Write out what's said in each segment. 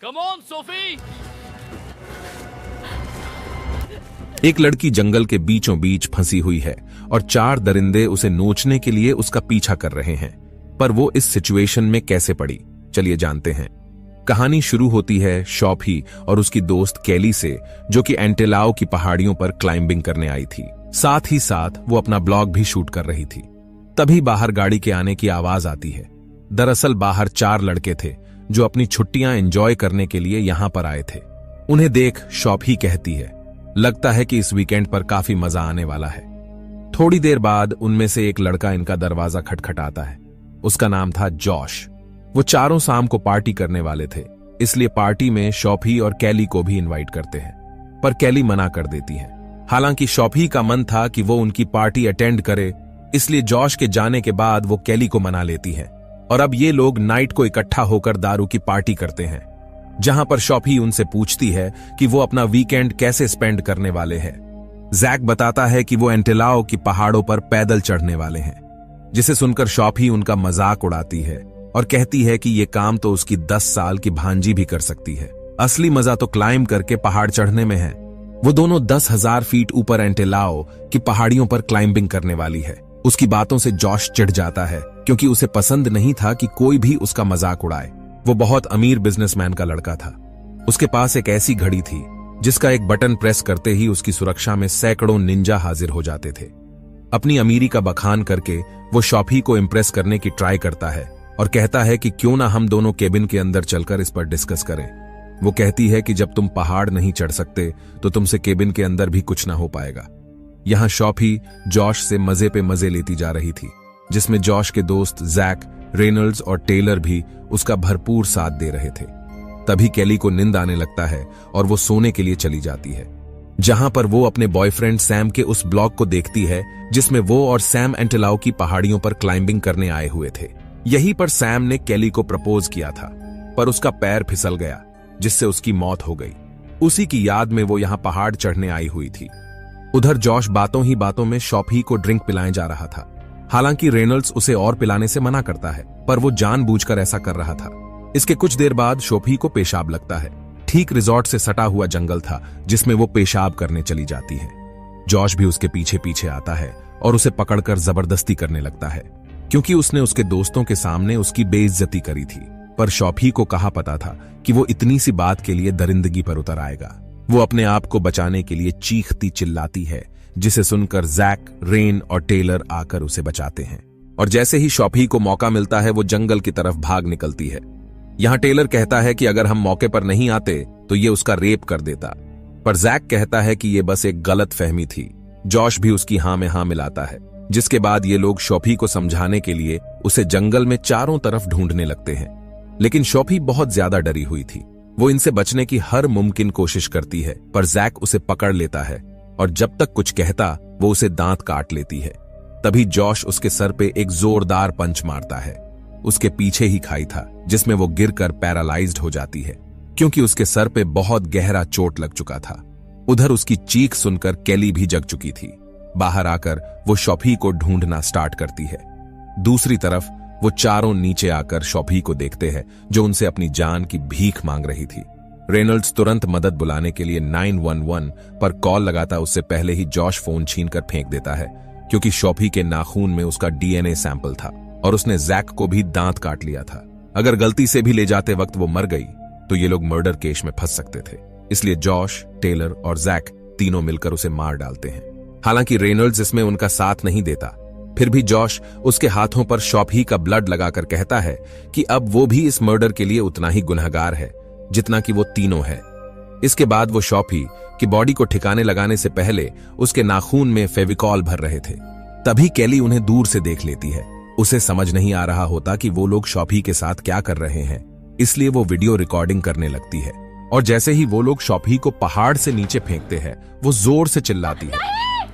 Come on Sophie. एक लड़की जंगल के बीचों बीच फंसी हुई है और 4 दरिंदे उसे नोचने के लिए उसका पीछा कर रहे हैं। पर वो इस सिचुएशन में कैसे पड़ी, चलिए जानते हैं। कहानी शुरू होती है शॉफी और उसकी दोस्त कैली से, जो कि एंटेलाओ की पहाड़ियों पर क्लाइंबिंग करने आई थी। साथ ही साथ वो अपना ब्लॉग भी शूट कर रही थी। तभी बाहर गाड़ी के आने की आवाज आती है। दरअसल बाहर 4 लड़के थे जो अपनी छुट्टियां एंजॉय करने के लिए यहां पर आए थे। उन्हें देख शॉफी कहती है, लगता है कि इस वीकेंड पर काफी मजा आने वाला है। थोड़ी देर बाद उनमें से एक लड़का इनका दरवाजा खटखटाता है। उसका नाम था जॉश। वो चारों शाम को पार्टी करने वाले थे, इसलिए पार्टी में शॉफी और कैली को भी इनवाइट करते हैं। पर कैली मना कर देती है। हालांकि शॉफी का मन था कि वो उनकी पार्टी अटेंड करे, इसलिए जॉश के जाने के बाद वो कैली को मना लेती है। और अब ये लोग नाइट को इकट्ठा होकर दारू की पार्टी करते हैं, जहां पर शॉफी उनसे पूछती है कि वो अपना वीकेंड कैसे स्पेंड करने वाले हैं। जैक बताता है कि वो एंटेलाओ की पहाड़ों पर पैदल चढ़ने वाले हैं, जिसे सुनकर शॉफी उनका मजाक उड़ाती है और कहती है कि ये काम तो उसकी 10 साल की भांजी भी कर सकती है। असली मजा तो क्लाइंब करके पहाड़ चढ़ने में है। वो दोनों 10,000 फीट ऊपर एंटेलाओ की पहाड़ियों पर क्लाइंबिंग करने वाली है। उसकी बातों से जॉश चिढ़ जाता है, क्योंकि उसे पसंद नहीं था कि कोई भी उसका मजाक उड़ाए। वो बहुत अमीर बिजनेसमैन का लड़का था। उसके पास एक ऐसी घड़ी थी जिसका एक बटन प्रेस करते ही उसकी सुरक्षा में सैकड़ों निंजा हाजिर हो जाते थे। अपनी अमीरी का बखान करके वो शॉफी को इम्प्रेस करने की ट्राई करता है और कहता है कि क्यों ना हम दोनों केबिन के अंदर चलकर इस पर डिस्कस करें। वो कहती है कि जब तुम पहाड़ नहीं चढ़ सकते तो तुमसे केबिन के अंदर भी कुछ ना हो पाएगा। यहां शॉफी जॉश से मजे पे मजे लेती जा रही थी, जिसमें जॉश के दोस्त जैक, रेनल्ड्स और टेलर भी उसका भरपूर साथ दे रहे थे। तभी कैली को नींद आने लगता है और वो सोने के लिए चली जाती है, जहां पर वो अपने बॉयफ्रेंड सैम के उस ब्लॉग को देखती है जिसमें वो और सैम एंटेलाओ की पहाड़ियों पर क्लाइंबिंग करने आए हुए थे। यहीं पर सैम ने कैली को प्रपोज किया था, पर उसका पैर फिसल गया, जिससे उसकी मौत हो गई। उसी की याद में वो यहां पहाड़ चढ़ने आई हुई थी। उधर जॉश बातों ही बातों में शॉफी को ड्रिंक पिलाए जा रहा था। हालांकि रेनल्ड्स उसे और पिलाने से मना करता है, पर वो जानबूझकर ऐसा कर रहा था। इसके कुछ देर बाद शॉफी को पेशाब लगता है। ठीक रिजॉर्ट से सटा हुआ जंगल था जिसमें वो पेशाब करने चली जाती है। जॉश भी उसके पीछे पीछे आता है और उसे पकड़कर जबरदस्ती करने लगता है, क्योंकि उसने उसके दोस्तों के सामने उसकी बेइज्जती करी थी। पर शॉफी को कहाँ पता था कि वो इतनी सी बात के लिए दरिंदगी पर उतर आएगा। वो अपने आप को बचाने के लिए चीखती चिल्लाती है, जिसे सुनकर जैक, रेन और टेलर आकर उसे बचाते हैं। और जैसे ही शॉफी को मौका मिलता है वो जंगल की तरफ भाग निकलती है। यहां टेलर कहता है कि अगर हम मौके पर नहीं आते तो ये उसका रेप कर देता, पर जैक कहता है कि ये बस एक गलत फहमी थी। जॉश भी उसकी हां में हां मिलाता है, जिसके बाद ये लोग शॉफी को समझाने के लिए उसे जंगल में चारों तरफ ढूंढने लगते हैं। लेकिन शॉफी बहुत ज्यादा डरी हुई थी। वो इनसे बचने की हर मुमकिन कोशिश करती है, पर जैक उसे पकड़ लेता है और जब तक कुछ कहता वो उसे दांत काट लेती है। तभी जॉश उसके सर पे एक जोरदार पंच मारता है। उसके पीछे ही खाई था, जिसमें वो गिरकर पैरालाइज्ड हो जाती है, क्योंकि उसके सर पे बहुत गहरा चोट लग चुका था। उधर उसकी चीख सुनकर कैली भी जग चुकी थी। बाहर आकर वो शॉफी को ढूंढना स्टार्ट करती है। दूसरी तरफ वो चारों नीचे आकर शॉफी को देखते हैं, जो उनसे अपनी जान की भीख मांग रही थी। रेनल्ड्स तुरंत मदद बुलाने के लिए 911 पर कॉल लगाता उससे पहले ही जॉश फोन छीनकर फेंक देता है, क्योंकि शॉफी के नाखून में उसका डीएनए सैंपल था और उसने जैक को भी दांत काट लिया था। अगर गलती से भी ले जाते वक्त वो मर गई तो ये लोग मर्डर केस में फंस सकते थे, इसलिए जॉश, टेलर और जैक तीनों मिलकर उसे मार डालते हैं। हालांकि रेनल्ड्स इसमें उनका साथ नहीं देता, फिर भी जॉश उसके हाथों पर शॉफी का ब्लड लगाकर कहता है कि अब वो भी इस मर्डर के लिए उतना ही गुनहगार है जितना कि वो तीनों है। इसके बाद वो शॉफी की बॉडी को ठिकाने लगाने से पहले उसके नाखून में फेविकॉल भर रहे थे। तभी कैली उन्हें दूर से देख लेती है। उसे समझ नहीं आ रहा होता कि वो लोग शॉफी के साथ क्या कर रहे हैं, इसलिए वो वीडियो रिकॉर्डिंग करने लगती है। और जैसे ही वो लोग शॉफी को पहाड़ से नीचे फेंकते हैं, वो जोर से चिल्लाती है,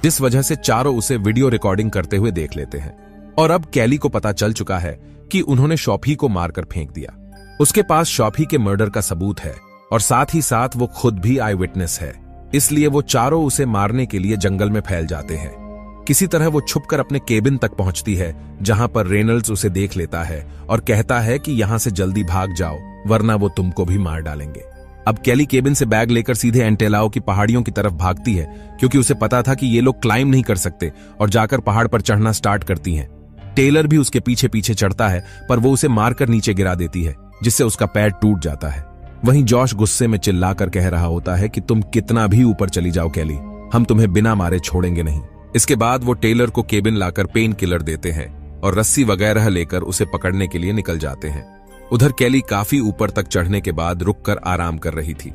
जिस वजह से चारों उसे वीडियो रिकॉर्डिंग करते हुए देख लेते हैं। और अब कैली को पता चल चुका है कि उन्होंने शॉफी को मारकर फेंक दिया। उसके पास शॉफी के मर्डर का सबूत है और साथ ही साथ वो खुद भी आई विटनेस है, इसलिए वो चारों उसे मारने के लिए जंगल में फैल जाते हैं। किसी तरह वो छुपकर अपने केबिन तक पहुंचती है, जहां पर रेनल्ड्स उसे देख लेता है और कहता है कि यहां से जल्दी भाग जाओ, वरना वो तुमको भी मार डालेंगे। अब केली केबिन से बैग लेकर सीधे एंटेलाओ की पहाड़ियों की तरफ भागती है, क्योंकि उसे पता था कि ये लोग क्लाइंब नहीं कर सकते, और जाकर पहाड़ पर चढ़ना स्टार्ट करती हैं। टेलर भी उसके पीछे पीछे चढ़ता है, पर वो उसे मारकर नीचे गिरा देती है, जिससे उसका पैर टूट जाता है। वहीं जॉश गुस्से में चिल्लाकर कह रहा होता है कि तुम कितना भी ऊपर चली जाओ केली, हम तुम्हें बिना मारे छोड़ेंगे नहीं। इसके बाद वो टेलर को केबिन लाकर पेन किलर देते हैं और रस्सी वगैरह लेकर उसे पकड़ने के लिए निकल जाते हैं। उधर केली काफी ऊपर तक चढ़ने के बाद रुककर आराम कर रही थी।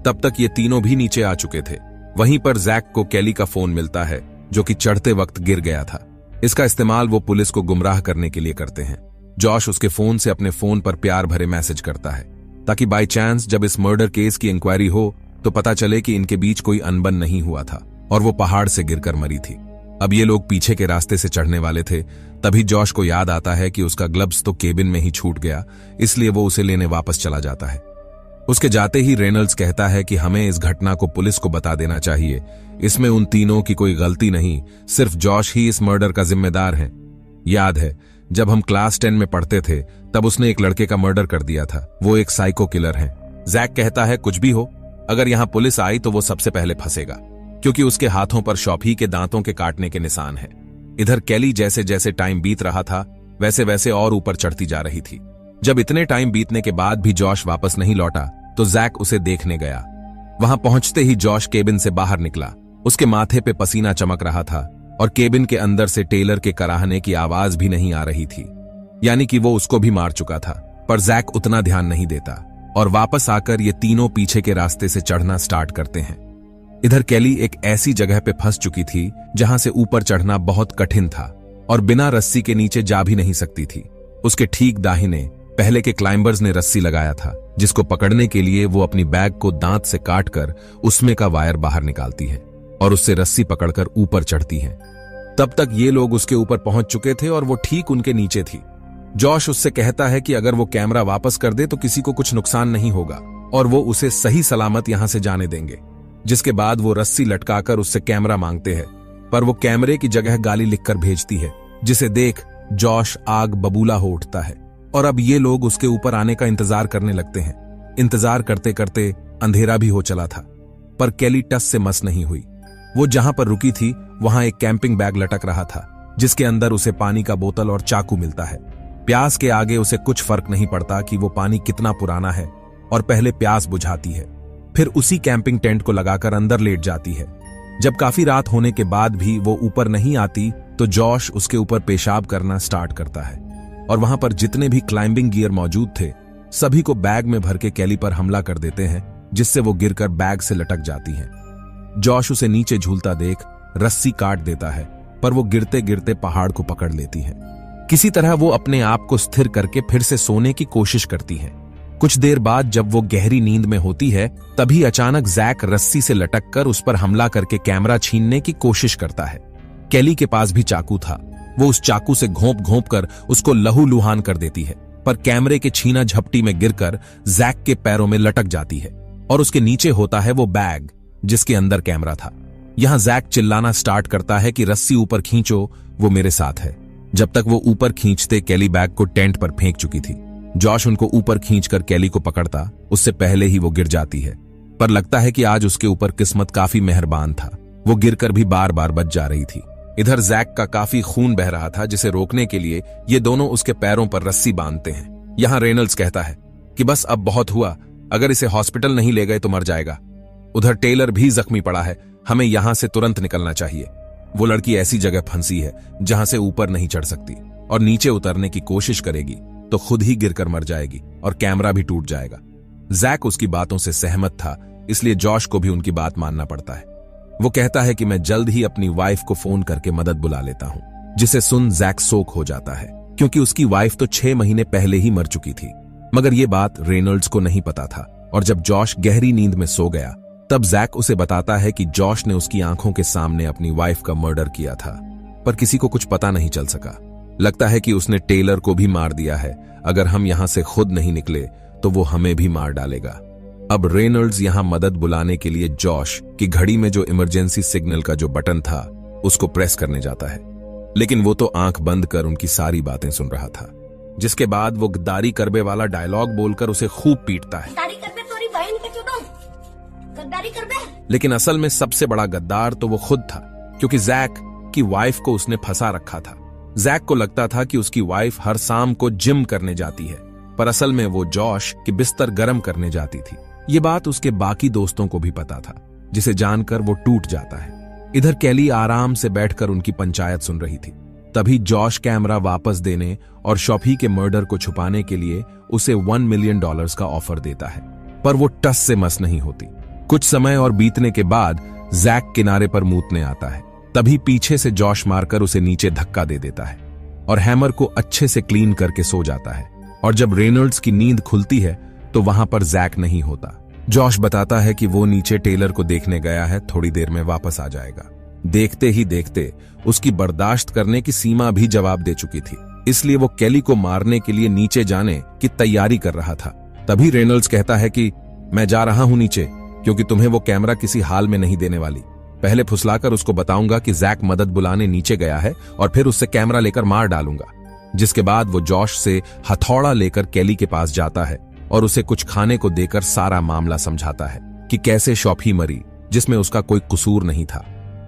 तब तक ये तीनों भी नीचे आ चुके थे। वहीं पर जैक को केली का फोन मिलता है, जो कि चढ़ते वक्त गिर गया था। इसका इस्तेमाल वो पुलिस को गुमराह करने के लिए करते हैं। जॉश उसके फोन से अपने फोन पर प्यार भरे मैसेज करता है, ताकि बाय चांस जब इस मर्डर केस की इंक्वायरी हो तो पता चले कि इनके बीच कोई अनबन नहीं हुआ था और वो पहाड़ से गिरकर मरी थी। अब ये लोग पीछे के रास्ते से चढ़ने वाले थे। तभी जॉश को याद आता है कि उसका ग्लव्स तो केबिन में ही छूट गया, इसलिए वो उसे लेने वापस चला जाता है। उसके जाते ही रेनल्ड्स कहता है कि हमें इस घटना को पुलिस को बता देना चाहिए। इसमें उन तीनों की कोई गलती नहीं, सिर्फ जॉश ही इस मर्डर का जिम्मेदार है। याद है जब हम क्लास 10 में पढ़ते थे तब उसने एक लड़के का मर्डर कर दिया था। वो एक साइको किलर है। जैक कहता है कुछ भी हो, अगर यहां पुलिस आई तो वो सबसे पहले फंसेगा, क्योंकि उसके हाथों पर शॉपी के दांतों के काटने के निशान हैं। इधर केली जैसे जैसे टाइम बीत रहा था वैसे वैसे और ऊपर चढ़ती जा रही थी। जब इतने टाइम बीतने के बाद भी जॉश वापस नहीं लौटा तो जैक उसे देखने गया। वहां पहुंचते ही जॉश केबिन से बाहर निकला। उसके माथे पे पसीना चमक रहा था और केबिन के अंदर से टेलर के कराहने की आवाज भी नहीं आ रही थी, यानी कि वो उसको भी मार चुका था। पर जैक उतना ध्यान नहीं देता और वापस आकर ये तीनों पीछे के रास्ते से चढ़ना स्टार्ट करते हैं। इधर केली एक ऐसी जगह पे फंस चुकी थी जहां से ऊपर चढ़ना बहुत कठिन था और बिना रस्सी के नीचे जा भी नहीं सकती थी। उसके ठीक दाहिने पहले के क्लाइंबर्स ने रस्सी लगाया था, जिसको पकड़ने के लिए वो अपनी बैग को दांत से काटकर उसमें का वायर बाहर निकालती है और उससे रस्सी पकड़कर ऊपर चढ़ती है। तब तक ये लोग उसके ऊपर पहुंच चुके थे और वो ठीक उनके नीचे थी। जॉश उससे कहता है कि अगर वो कैमरा वापस कर दे तो किसी को कुछ नुकसान नहीं होगा और वो उसे सही सलामत यहां से जाने देंगे। जिसके बाद वो रस्सी लटकाकर उससे कैमरा मांगते हैं, पर वो कैमरे की जगह गाली लिखकर भेजती है, जिसे देख जॉश आग बबूला हो उठता है और अब ये लोग उसके ऊपर आने का इंतजार करने लगते हैं। इंतजार करते करते अंधेरा भी हो चला था, पर केली टस से मस नहीं हुई। वो जहां पर रुकी थी वहां एक कैंपिंग बैग लटक रहा था, जिसके अंदर उसे पानी का बोतल और चाकू मिलता है। प्यास के आगे उसे कुछ फर्क नहीं पड़ता कि वो पानी कितना पुराना है और पहले प्यास बुझाती है, फिर उसी कैंपिंग टेंट को लगाकर अंदर लेट जाती है। जब काफी रात होने के बाद भी वो ऊपर नहीं आती तो जॉश उसके ऊपर पेशाब करना स्टार्ट करता है और वहां पर जितने भी क्लाइंबिंग गियर मौजूद थे सभी को बैग में भर के केली पर हमला कर देते हैं, जिससे वो गिरकर बैग से लटक जाती है। जॉश उसे नीचे झूलता देख रस्सी काट देता है, पर वो गिरते गिरते पहाड़ को पकड़ लेती है। किसी तरह वो अपने आप को स्थिर करके फिर से सोने की कोशिश करती है। कुछ देर बाद जब वो गहरी नींद में होती है तभी अचानक जैक रस्सी से लटककर उस पर हमला करके कैमरा छीनने की कोशिश करता है। केली के पास भी चाकू था। वो उस चाकू से घोंप घोंप कर उसको लहूलुहान कर देती है, पर कैमरे के छीना झपटी में गिरकर जैक के पैरों में लटक जाती है और उसके नीचे होता है वो बैग जिसके अंदर कैमरा था। यहां जैक चिल्लाना स्टार्ट करता है कि रस्सी ऊपर खींचो, वो मेरे साथ है। जब तक वो ऊपर खींचते केली बैग को टेंट पर फेंक चुकी थी। जॉश उनको ऊपर खींचकर केली को पकड़ता उससे पहले ही वो गिर जाती है, पर लगता है कि आज उसके ऊपर किस्मत काफी मेहरबान था। वो गिरकर भी बार बार बच जा रही थी। इधर जैक का काफी खून बह रहा था, जिसे रोकने के लिए ये दोनों उसके पैरों पर रस्सी बांधते हैं। यहां रेनल्ड्स कहता है कि बस अब बहुत हुआ, अगर इसे हॉस्पिटल नहीं ले गए तो मर जाएगा। उधर टेलर भी जख्मी पड़ा है, हमें यहां से तुरंत निकलना चाहिए। वो लड़की ऐसी जगह फंसी है जहां से ऊपर नहीं चढ़ सकती और नीचे उतरने की कोशिश करेगी तो खुद ही गिरकर मर जाएगी और कैमरा भी टूट जाएगा। जैक उसकी बातों से सहमत था, इसलिए जॉश को भी उनकी बात मानना पड़ता है। वो कहता है कि मैं जल्द ही अपनी वाइफ को फोन करके मदद बुला लेता हूं, जिसे सुन जैक शोक हो जाता है, क्योंकि उसकी वाइफ तो 6 महीने पहले ही मर चुकी थी। मगर ये बात रेनल्ड्स को नहीं पता था और जब जॉश गहरी नींद में सो गया तब जैक उसे बताता है कि जॉश ने उसकी आंखों के सामने अपनी वाइफ का मर्डर किया था, पर किसी को कुछ पता नहीं चल सका। लगता है कि उसने टेलर को भी मार दिया है। अगर हम यहां से खुद नहीं निकले तो वो हमें भी मार डालेगा। अब रेनल्ड्स यहां मदद बुलाने के लिए जॉश की घड़ी में जो इमरजेंसी सिग्नल का जो बटन था उसको प्रेस करने जाता है, लेकिन वो तो आंख बंद कर उनकी सारी बातें सुन रहा था। जिसके बाद वो गद्दारी करबे वाला डायलॉग बोलकर उसे खूब पीटता है। गद्दारी करबे तोरी बहन के चुदो, गद्दारी करबे। लेकिन असल में सबसे बड़ा गद्दार तो वो खुद था, क्योंकि जैक की वाइफ को उसने फंसा रखा था। जैक को लगता था कि उसकी वाइफ हर शाम को जिम करने जाती है, पर असल में वो जॉश की बिस्तर गर्म करने जाती थी। ये बात उसके बाकी दोस्तों को भी पता था, जिसे जानकर वो टूट जाता है। इधर कैली आराम से बैठकर उनकी पंचायत सुन रही थी। तभी जॉश कैमरा वापस देने और शॉफी के मर्डर को छुपाने के लिए उसे $1 मिलियन का ऑफर देता है, पर वो टस से मस नहीं होती। कुछ समय और बीतने के बाद जैक किनारे पर मूतने आता है। तभी पीछे से जॉश मारकर उसे नीचे धक्का दे देता है और हैमर को अच्छे से क्लीन करके सो जाता है। और जब रेनॉल्ड्स की नींद खुलती है तो वहां पर जैक नहीं होता। जॉश बताता है कि वो नीचे टेलर को देखने गया है, थोड़ी देर में वापस आ जाएगा। देखते ही देखते उसकी बर्दाश्त करने की सीमा भी जवाब दे चुकी थी, इसलिए वो कैली को मारने के लिए नीचे जाने की तैयारी कर रहा था। तभी रेनॉल्ड्स कहता है कि मैं जा रहा हूं नीचे, क्योंकि तुम्हें वो कैमरा किसी हाल में नहीं देने वाली। पहले फुसलाकर उसको बताऊंगा कि जैक मदद बुलाने नीचे गया है और फिर उससे कैमरा लेकर मार डालूंगा। जिसके बाद वो जॉश से हथौड़ा लेकर कैली के पास जाता है और उसे कुछ खाने को देकर सारा मामला समझाता है कि कैसे शॉफी मरी, जिसमें उसका कोई कसूर नहीं था।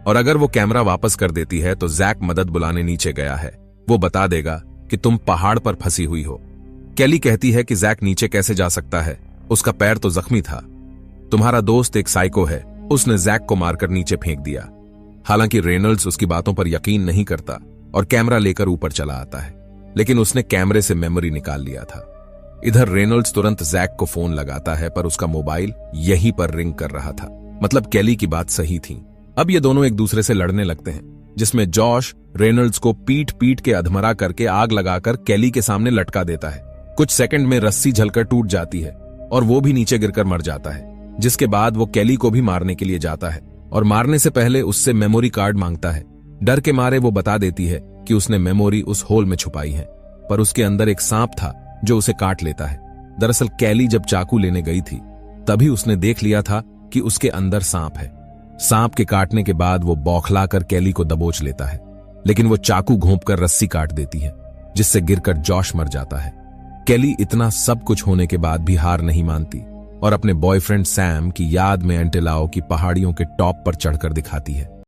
और अगर वो कैमरा वापस कर देती है तो जैक मदद बुलाने नीचे गया है। वो बता देगा कि तुम पहाड़ पर फंसी हुई हो। कैली कहती है कि जैक नीचे कैसे जा सकता है, उसका पैर तो जख्मी था। तुम्हारा दोस्त एक साइको है, उसने जैक को मारकर नीचे फेंक दिया। हालांकि रेनॉल्ड्स उसकी बातों पर यकीन नहीं करता और कैमरा लेकर ऊपर चला आता है, लेकिन उसने कैमरे से मेमोरी निकाल लिया था। इधर रेनॉल्ड्स तुरंत जैक को फोन लगाता है, पर उसका मोबाइल यहीं पर रिंग कर रहा था। मतलब कैली की बात सही थी। अब ये दोनों एक दूसरे से लड़ने लगते हैं, जिसमें जॉश रेनॉल्ड्स को पीट पीट के अधमरा करके आग लगाकर कैली के सामने लटका देता है। कुछ सेकंड में रस्सी झलकर टूट जाती है और वो भी नीचे गिरकर मर जाता है। जिसके बाद वो कैली को भी मारने के लिए जाता है और मारने से पहले उससे मेमोरी कार्ड मांगता है। डर के मारे वो बता देती है कि उसने मेमोरी उस होल में छुपाई है, पर उसके अंदर एक सांप था जो उसे काट लेता है। दरअसल कैली जब चाकू लेने गई थी तभी उसने देख लिया था कि उसके अंदर सांप है। सांप के काटने के बाद वो बौखलाकर कैली को दबोच लेता है, लेकिन वो चाकू घोंपकर रस्सी काट देती है, जिससे गिरकर जॉश मर जाता है। कैली इतना सब कुछ होने के बाद भी हार नहीं मानती और अपने बॉयफ्रेंड सैम की याद में एंटेलाओ की पहाड़ियों के टॉप पर चढ़कर दिखाती है।